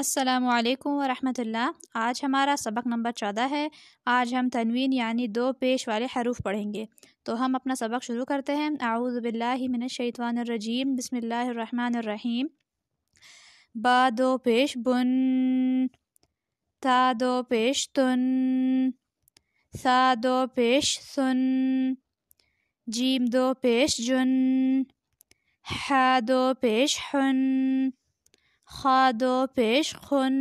السلام علیکم ورحمۃ اللہ۔ آج ہمارا سبق نمبر 14 ہے۔ آج ہم تنوین یعنی دو پیش والے حروف پڑھیں گے، تو ہم اپنا سبق شروع کرتے ہیں۔ اعوذ باللہ من الشیطان الرجیم، بسم اللہ الرحمن الرحیم۔ با دو پیش بن، تا دو پیش تن، ثا دو پیش ثن، جیم دو پیش جن، حا دو پیش حن، خا دو پیش خن،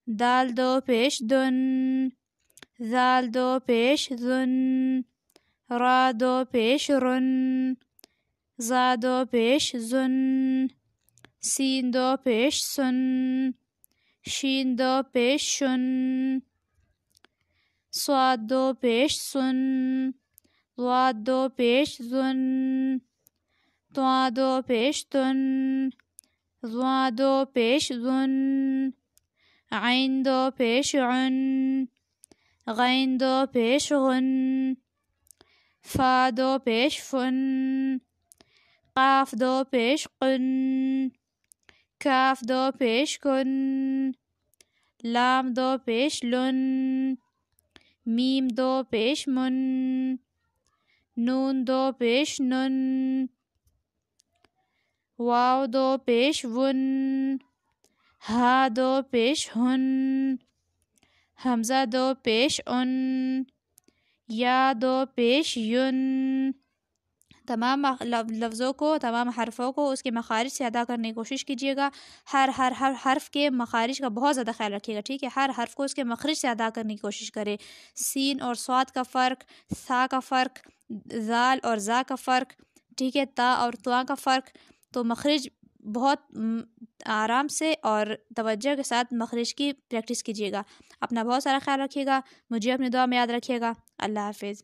دال دو پیش دن، ذال دو پیش ذن، را دو پیش رن، زا دو پیش زن، سین دو پیش سن، شین دو پیش شن، صاد دو پیش سن، ضاد دو پیش زن، طا دو پیش تن، ظا دو پیش ذن، عین دو پیش عن، غین دو پیش غن، فا دو پیش فن، قاف دو پیش قن، کاف دو پیش کن، لام دو پیش لن، میم دو پیش من، نون دو پیش نن، واو دو پیش ون، ہا دو پیش ہن، حمزہ دو پیش ان، یا دو پیش ین۔ تمام لفظوں کو، تمام حرفوں کو اس کے مخارج سے ادا کرنے کی کوشش کیجیے گا۔ ہر حرف کے مخارج کا بہت زیادہ خیال رکھیے گا، ٹھیک ہے؟ ہر حرف کو اس کے مخرج سے ادا کرنے کی کوشش کرے۔ سین اور صاد کا فرق، ثا کا فرق، ذال اور زا کا فرق، ٹھیک ہے؟ تا اور طا کا فرق۔ تو مخرج بہت آرام سے اور توجہ کے ساتھ مخرج کی پریکٹس کیجیے گا۔ اپنا بہت سارا خیال رکھیے گا، مجھے اپنی دعا میں یاد رکھیے گا۔ اللہ حافظ۔